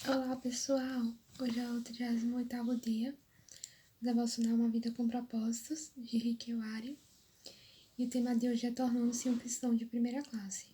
Olá pessoal, hoje é o 38º dia do Devocional Uma Vida com Propósitos, de Rick Warren, e o tema de hoje é Tornando-se um Cristão de Primeira Classe.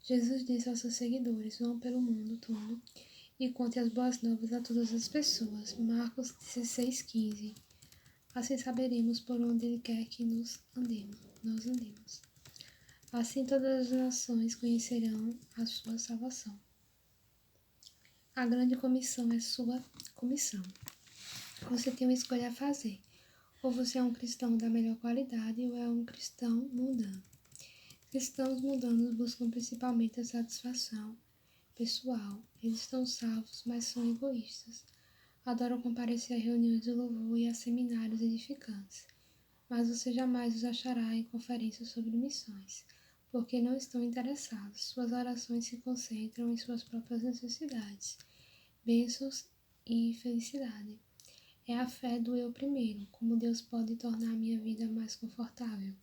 Jesus disse aos seus seguidores: vão pelo mundo todo e conte as boas novas a todas as pessoas. Marcos 16:15. Assim saberemos por onde Ele quer que nós andemos. Assim todas as nações conhecerão a sua salvação. A grande comissão é sua comissão. Você tem uma escolha a fazer. Ou você é um cristão da melhor qualidade ou é um cristão mundano. Cristãos mundanos buscam principalmente a satisfação pessoal. Eles estão salvos, mas são egoístas. Adoram comparecer a reuniões de louvor e a seminários edificantes. Mas você jamais os achará em conferências sobre missões, porque não estão interessados. Suas orações se concentram em suas próprias necessidades, bênçãos e felicidade. É a fé do eu primeiro, como Deus pode tornar a minha vida mais confortável.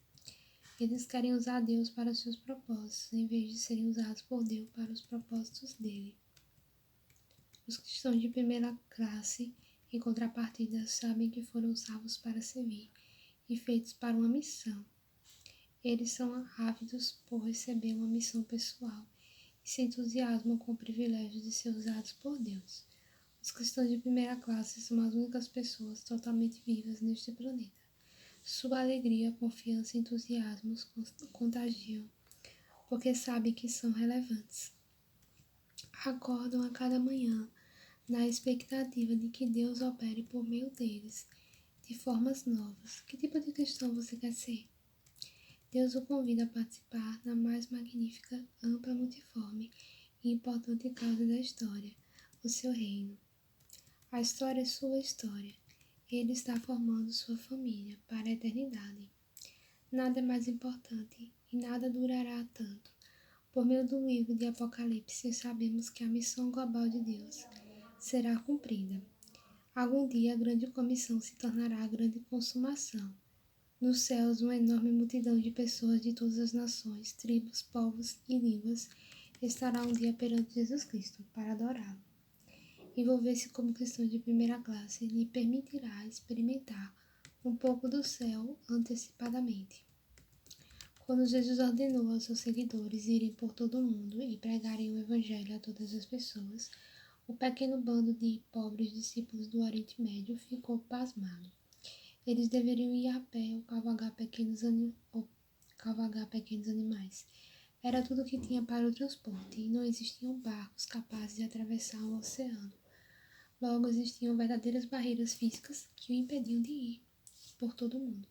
Eles querem usar Deus para os seus propósitos, em vez de serem usados por Deus para os propósitos dele. Os cristãos de primeira classe, em contrapartida, sabem que foram salvos para servir e feitos para uma missão. Eles são ávidos por receber uma missão pessoal e se entusiasmam com o privilégio de ser usados por Deus. Os cristãos de primeira classe são as únicas pessoas totalmente vivas neste planeta. Sua alegria, confiança e entusiasmo os contagiam, porque sabem que são relevantes. Acordam a cada manhã na expectativa de que Deus opere por meio deles, de formas novas. Que tipo de cristão você quer ser? Deus o convida a participar da mais magnífica, ampla, multiforme e importante causa da história, o seu reino. A história é sua história. Ele está formando sua família para a eternidade. Nada é mais importante e nada durará tanto. Por meio do livro de Apocalipse, sabemos que a missão global de Deus será cumprida. Algum dia a grande comissão se tornará a grande consumação. Nos céus, uma enorme multidão de pessoas de todas as nações, tribos, povos e línguas estará um dia perante Jesus Cristo para adorá-lo. Envolver-se como cristão de primeira classe lhe permitirá experimentar um pouco do céu antecipadamente. Quando Jesus ordenou aos seus seguidores irem por todo o mundo e pregarem o Evangelho a todas as pessoas, o pequeno bando de pobres discípulos do Oriente Médio ficou pasmado. Eles deveriam ir a pé ou cavalgar pequenos animais. Era tudo o que tinha para o transporte, e não existiam barcos capazes de atravessar o oceano. Logo, existiam verdadeiras barreiras físicas que o impediam de ir por todo o mundo.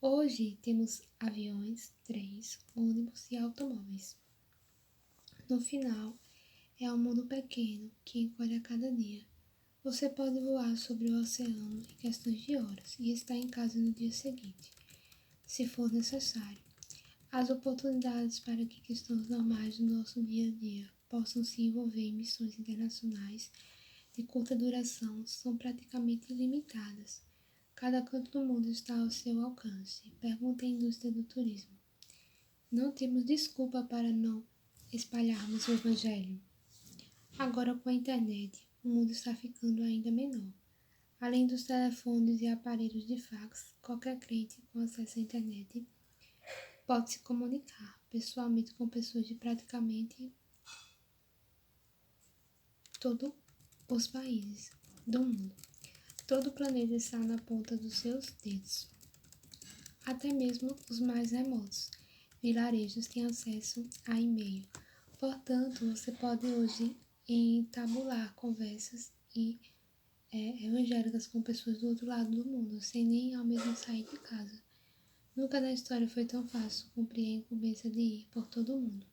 Hoje temos aviões, trens, ônibus e automóveis. No final, é um mundo pequeno que encolhe a cada dia. Você pode voar sobre o oceano em questões de horas e estar em casa no dia seguinte, se for necessário. As oportunidades para que cristãos normais do nosso dia a dia possam se envolver em missões internacionais de curta duração são praticamente ilimitadas. Cada canto do mundo está ao seu alcance. Pergunte à indústria do turismo. Não temos desculpa para não espalharmos o Evangelho. Agora, com a internet, o mundo está ficando ainda menor. Além dos telefones e aparelhos de fax, qualquer crente com acesso à internet pode se comunicar pessoalmente com pessoas de praticamente todos os países do mundo. Todo o planeta está na ponta dos seus dedos. Até mesmo os mais remotos vilarejos têm acesso a e-mail. Portanto, você pode hoje entabular conversas evangélicas com pessoas do outro lado do mundo, sem nem ao mesmo sair de casa. Nunca na história foi tão fácil cumprir a incumbência de ir por todo o mundo.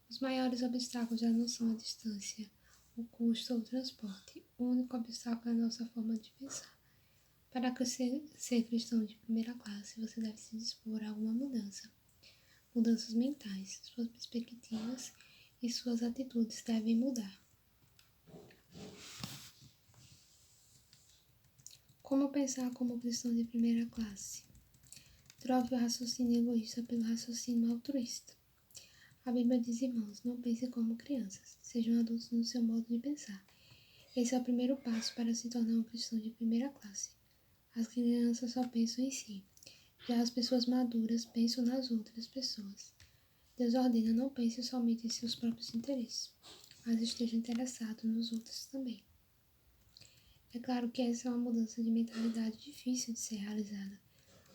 Os maiores obstáculos já não são a distância, o custo ou o transporte. O único obstáculo é a nossa forma de pensar. Para ser cristão de primeira classe, você deve se dispor a alguma mudança. Mudanças mentais, suas perspectivas e suas atitudes devem mudar. Como pensar como cristão de primeira classe? Troque o raciocínio egoísta pelo raciocínio altruísta. A Bíblia diz, irmãos, não pensem como crianças, sejam adultos no seu modo de pensar. Esse é o primeiro passo para se tornar um cristão de primeira classe. As crianças só pensam em si, já as pessoas maduras pensam nas outras pessoas. Deus ordena não pense somente em seus próprios interesses, mas esteja interessado nos outros também. É claro que essa é uma mudança de mentalidade difícil de ser realizada,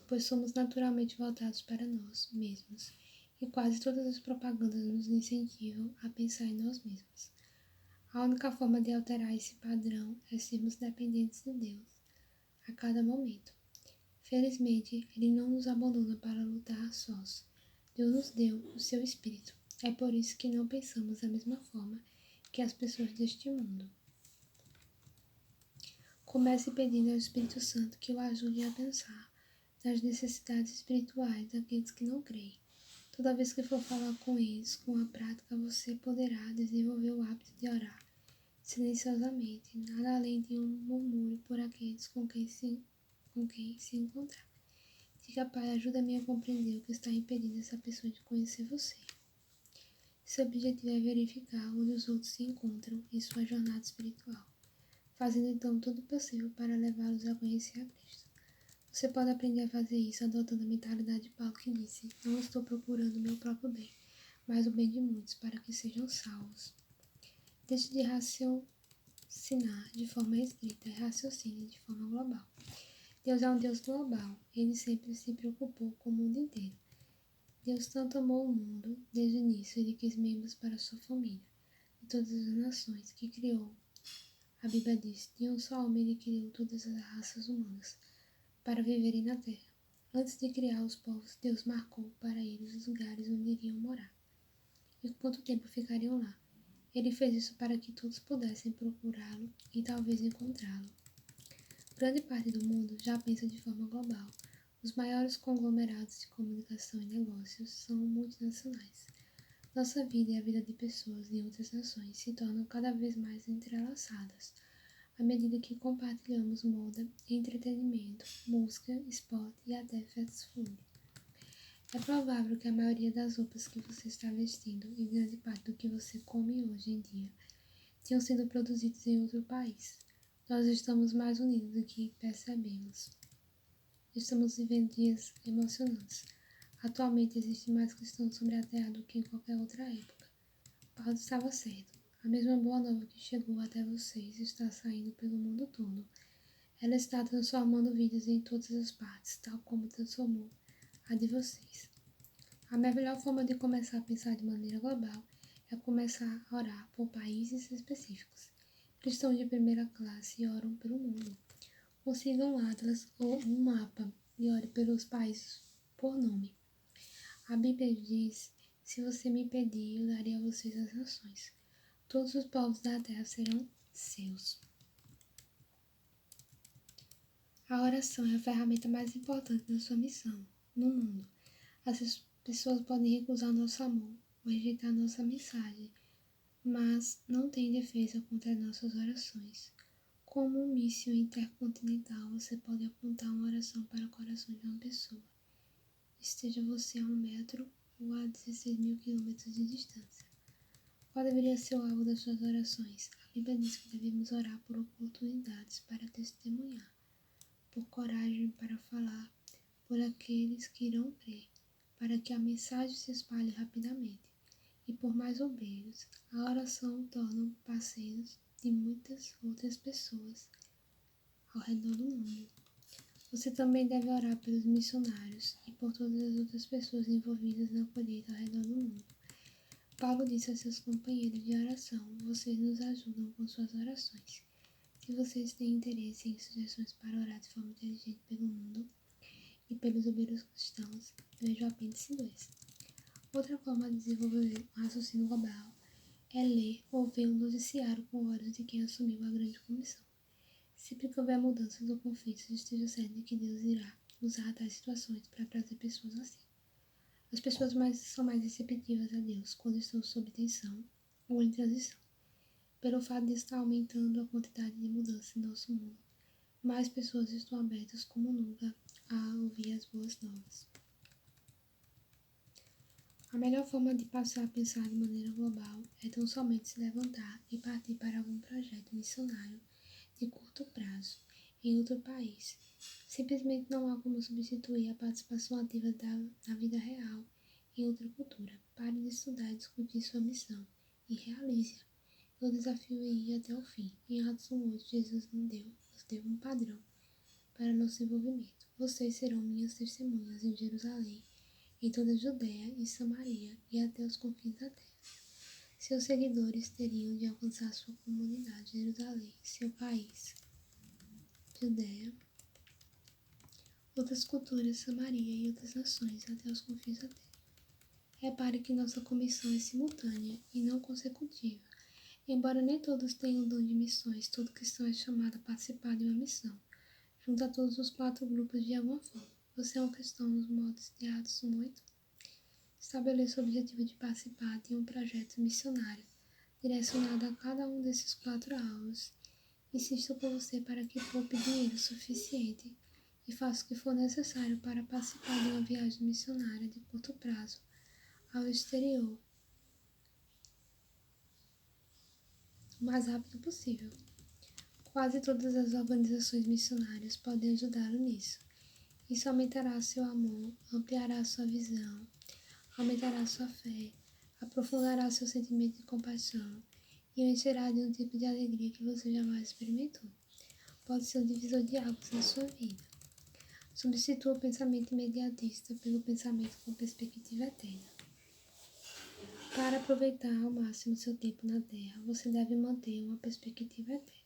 pois somos naturalmente voltados para nós mesmos, e quase todas as propagandas nos incentivam a pensar em nós mesmos. A única forma de alterar esse padrão é sermos dependentes de Deus a cada momento. Felizmente, Ele não nos abandona para lutar sós. Deus nos deu o seu Espírito. É por isso que não pensamos da mesma forma que as pessoas deste mundo. Comece pedindo ao Espírito Santo que o ajude a pensar nas necessidades espirituais daqueles que não creem. Toda vez que for falar com eles, com a prática, você poderá desenvolver o hábito de orar silenciosamente, nada além de um murmúrio por aqueles com quem se encontrar. Diga, Pai, ajuda-me a compreender o que está impedindo essa pessoa de conhecer você. Seu objetivo é verificar onde os outros se encontram em sua jornada espiritual, fazendo então tudo possível para levá-los a conhecer a Cristo. Você pode aprender a fazer isso adotando a mentalidade de Paulo que disse: não estou procurando o meu próprio bem, mas o bem de muitos para que sejam salvos. Deixe de raciocinar de forma restrita e raciocine de forma global. Deus é um Deus global. Ele sempre se preocupou com o mundo inteiro. Deus tanto amou o mundo, desde o início ele quis membros para sua família, de todas as nações que criou. A Bíblia diz: de um só homem ele criou todas as raças humanas, para viverem na terra. Antes de criar os povos, Deus marcou para eles os lugares onde iriam morar e quanto tempo ficariam lá. Ele fez isso para que todos pudessem procurá-lo e talvez encontrá-lo. Grande parte do mundo já pensa de forma global. Os maiores conglomerados de comunicação e negócios são multinacionais. Nossa vida e a vida de pessoas em outras nações se tornam cada vez mais entrelaçadas, à medida que compartilhamos moda, entretenimento, música, esporte e até fast food. É provável que a maioria das roupas que você está vestindo e grande parte do que você come hoje em dia tenham sido produzidos em outro país. Nós estamos mais unidos do que percebemos. Estamos vivendo dias emocionantes. Atualmente existe mais cristãos sobre a terra do que em qualquer outra época. Paulo estava certo. A mesma boa nova que chegou até vocês está saindo pelo mundo todo. Ela está transformando vidas em todas as partes, tal como transformou a de vocês. A melhor forma de começar a pensar de maneira global é começar a orar por países específicos. Cristãos de primeira classe oram pelo mundo. Consiga um atlas ou um mapa e ore pelos países por nome. A Bíblia diz: se você me pedir, eu darei a vocês as nações. Todos os povos da terra serão seus. A oração é a ferramenta mais importante da sua missão no mundo. As pessoas podem recusar nosso amor ou rejeitar nossa mensagem, mas não tem defesa contra nossas orações. Como um míssil intercontinental, você pode apontar uma oração para o coração de uma pessoa, esteja você a 1 metro ou a 16 mil quilômetros de distância. Qual deveria ser o alvo das suas orações? A Bíblia diz que devemos orar por oportunidades para testemunhar, por coragem para falar, por aqueles que irão crer, para que a mensagem se espalhe rapidamente, e por mais obreiros. A oração torna parceiros de muitas outras pessoas ao redor do mundo. Você também deve orar pelos missionários e por todas as outras pessoas envolvidas na colheita ao redor do mundo. Paulo disse a seus companheiros de oração: vocês nos ajudam com suas orações. Se vocês têm interesse em sugestões para orar de forma inteligente pelo mundo e pelos obreiros cristãos, veja o apêndice 2. Outra forma de desenvolver um raciocínio global é ler ou ver um noticiário com olhos de quem assumiu a grande comissão. Sempre que houver mudanças ou conflitos, esteja certo de que Deus irá usar tais situações para trazer pessoas assim. As pessoas são mais receptivas a Deus quando estão sob tensão ou em transição. Pelo fato de estar aumentando a quantidade de mudanças em nosso mundo, mais pessoas estão abertas como nunca a ouvir as boas novas. A melhor forma de passar a pensar de maneira global é tão somente se levantar e partir para algum projeto missionário de curto prazo em outro país. Simplesmente não há como substituir a participação ativa na vida real em outra cultura. Pare de estudar e discutir sua missão e realize-a. Eu desafio a ir até o fim. Em Atos 1:8, Jesus nos deu um padrão para nosso envolvimento. Vocês serão minhas testemunhas em Jerusalém, em toda a Judéia e Samaria e até os confins da terra. Seus seguidores teriam de alcançar sua comunidade, Jerusalém, seu país, Judéia, outras culturas, Samaria e outras nações, até os confins da terra. Repare que nossa comissão é simultânea e não consecutiva. Embora nem todos tenham o dom de missões, todo cristão é chamado a participar de uma missão, junto a todos os 4 grupos de alguma forma. Você é um cristão nos modos de Atos 1:8? Estabeleça o objetivo de participar de um projeto missionário, direcionado a cada um desses 4 alvos. Insisto com você para que poupe dinheiro suficiente e faça o que for necessário para participar de uma viagem missionária de curto prazo ao exterior o mais rápido possível. Quase todas as organizações missionárias podem ajudá-lo nisso. Isso aumentará seu amor, ampliará sua visão, aumentará sua fé, aprofundará seu sentimento de compaixão e o encherá de um tipo de alegria que você jamais experimentou. Pode ser um divisor de águas na sua vida. Substitua o pensamento imediatista pelo pensamento com perspectiva eterna. Para aproveitar ao máximo seu tempo na Terra, você deve manter uma perspectiva eterna.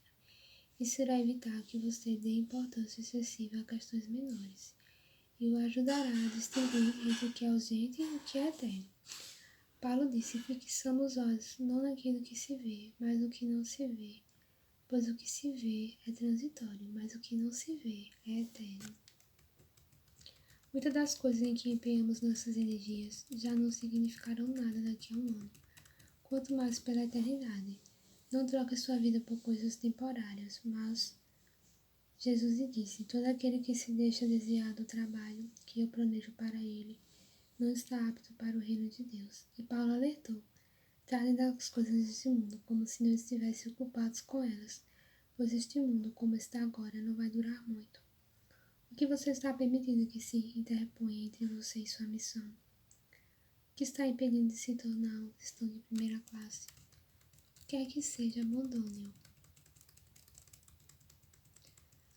Isso irá evitar que você dê importância excessiva a questões menores e o ajudará a distinguir entre o que é ausente e o que é eterno. Paulo disse: fixamos os olhos não naquilo que se vê, mas no que não se vê, pois o que se vê é transitório, mas o que não se vê é eterno. Muitas das coisas em que empenhamos nossas energias já não significarão nada daqui a um ano, quanto mais pela eternidade. Não troque sua vida por coisas temporárias, mas Jesus lhe disse: todo aquele que se deixa desviar do trabalho que eu planejo para ele não está apto para o reino de Deus. E Paulo alertou: tratem das coisas deste mundo como se não estivessem ocupados com elas, pois este mundo, como está agora, não vai durar muito. O que você está permitindo que se interponha entre você e sua missão? O que está impedindo de se tornar um cristão de primeira classe? Quer que seja, abandone-o.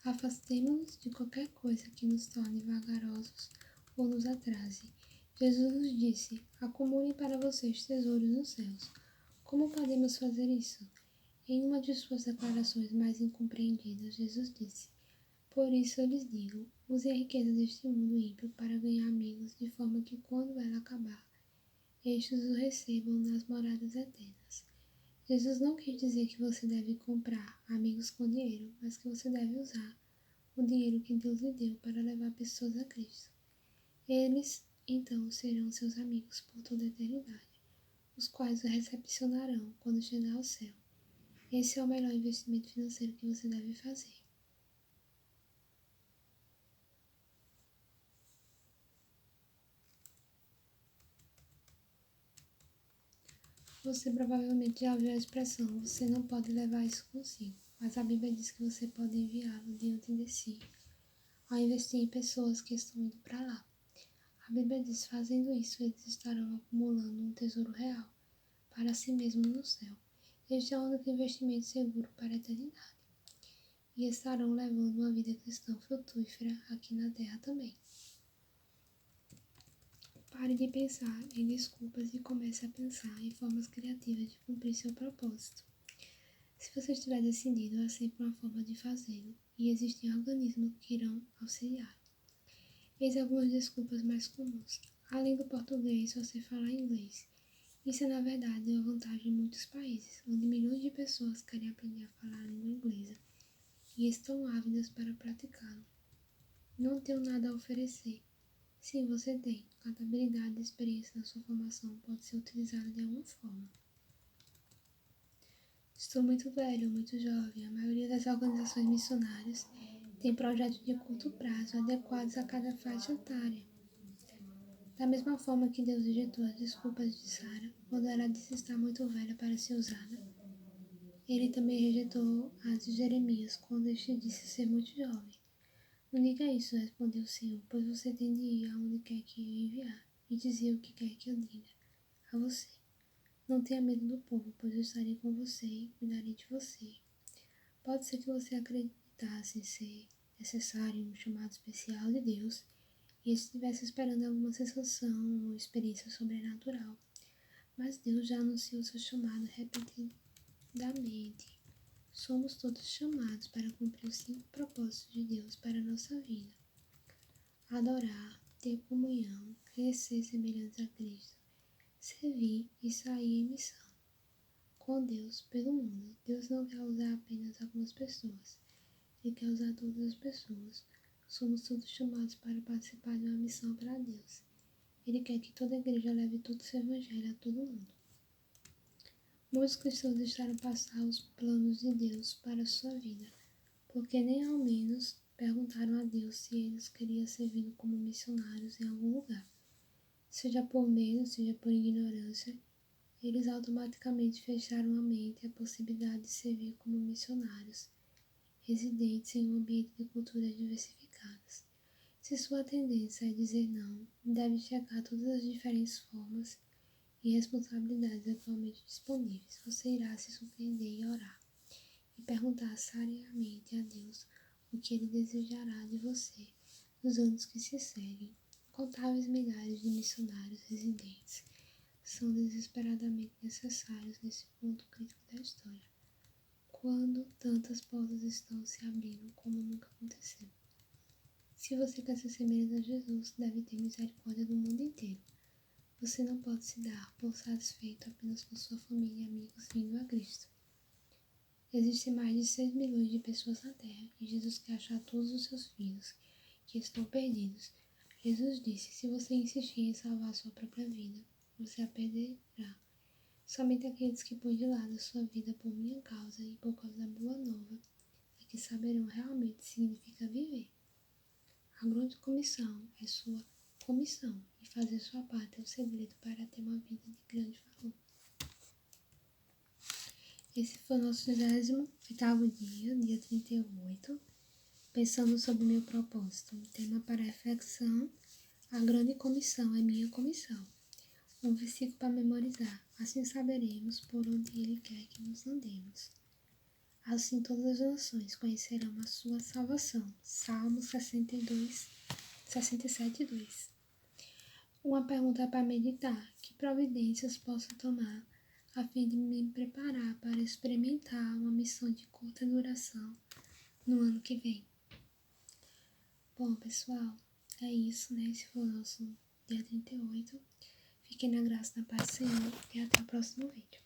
Afastemo-nos de qualquer coisa que nos torne vagarosos ou nos atrase. Jesus nos disse: acumulem para vocês tesouros nos céus. Como podemos fazer isso? Em uma de suas declarações mais incompreendidas, Jesus disse: por isso eu lhes digo, usem a riqueza deste mundo ímpio para ganhar amigos, de forma que quando ela acabar, estes o recebam nas moradas eternas. Jesus não quis dizer que você deve comprar amigos com dinheiro, mas que você deve usar o dinheiro que Deus lhe deu para levar pessoas a Cristo. Eles, então, serão seus amigos por toda a eternidade, os quais o recepcionarão quando chegar ao céu. Esse é o melhor investimento financeiro que você deve fazer. Você provavelmente já ouviu a expressão: você não pode levar isso consigo, mas a Bíblia diz que você pode enviá-lo diante de si, ao investir em pessoas que estão indo para lá. A Bíblia diz: fazendo isso, eles estarão acumulando um tesouro real para si mesmos no céu. Este é o único investimento seguro para a eternidade. E estarão levando uma vida cristã frutífera aqui na terra também. Pare de pensar em desculpas e comece a pensar em formas criativas de cumprir seu propósito. Se você estiver decidido, há sempre uma forma de fazê-lo, e existem organismos que irão auxiliar. Eis algumas desculpas mais comuns. Além do português, você fala inglês. Isso é, na verdade, uma vantagem em muitos países, onde milhões de pessoas querem aprender a falar a língua inglesa e estão ávidas para praticá-lo. Não tenho nada a oferecer. Sim, você tem. Cada habilidade e experiência na sua formação pode ser utilizada de alguma forma. Estou muito velho, muito jovem. A maioria das organizações missionárias tem projetos de curto prazo adequados a cada faixa etária. Da mesma forma que Deus rejeitou as desculpas de Sara quando ela disse estar muito velha para ser usada, ele também rejeitou as de Jeremias quando este disse ser muito jovem. Não diga isso, respondeu o Senhor, pois você tem de ir aonde quer que eu enviar, e dizer o que quer que eu diga a você. Não tenha medo do povo, pois eu estarei com você e cuidarei de você. Pode ser que você acreditasse em ser necessário um chamado especial de Deus e estivesse esperando alguma sensação ou experiência sobrenatural, mas Deus já anunciou seu chamado repetidamente. Somos todos chamados para cumprir os 5 propósitos de Deus para a nossa vida: adorar, ter comunhão, crescer semelhantes a Cristo, servir e sair em missão com Deus pelo mundo. Deus não quer usar apenas algumas pessoas, Ele quer usar todas as pessoas. Somos todos chamados para participar de uma missão para Deus. Ele quer que toda igreja leve todo o seu evangelho a todo mundo. Muitos cristãos deixaram passar os planos de Deus para a sua vida, porque nem ao menos perguntaram a Deus se eles queriam servir como missionários em algum lugar. Seja por medo, seja por ignorância, eles automaticamente fecharam a mente à possibilidade de servir como missionários, residentes em um ambiente de culturas diversificadas. Se sua tendência é dizer não, deve checar todas as diferentes formas e responsabilidades atualmente disponíveis. Você irá se surpreender e orar e perguntar seriamente a Deus o que Ele desejará de você nos anos que se seguem. Contáveis milhares de missionários residentes são desesperadamente necessários nesse ponto crítico da história, quando tantas portas estão se abrindo como nunca aconteceu. Se você quer ser semelhante a Jesus, deve ter misericórdia do mundo inteiro. Você não pode se dar por satisfeito apenas com sua família e amigos vindo a Cristo. Existem mais de 6 milhões de pessoas na Terra e Jesus quer achar todos os seus filhos que estão perdidos. Jesus disse: se você insistir em salvar sua própria vida, você a perderá. Somente aqueles que põem de lado a sua vida por minha causa e por causa da boa nova é que saberão realmente o que significa viver. A grande comissão é sua comissão e fazer sua parte é o segredo para ter uma vida de grande valor. Esse foi o nosso 28º dia 38, pensando sobre meu propósito. O tema para reflexão: a grande comissão é minha comissão. Um versículo para memorizar: assim saberemos por onde Ele quer que nos andemos. Assim todas as nações conhecerão a sua salvação. Salmo 67:2. Uma pergunta para meditar: que providências posso tomar a fim de me preparar para experimentar uma missão de curta duração no ano que vem? Bom, pessoal, é isso, né? Esse foi o nosso dia 38. Fiquem na graça da paz do Senhor e até o próximo vídeo.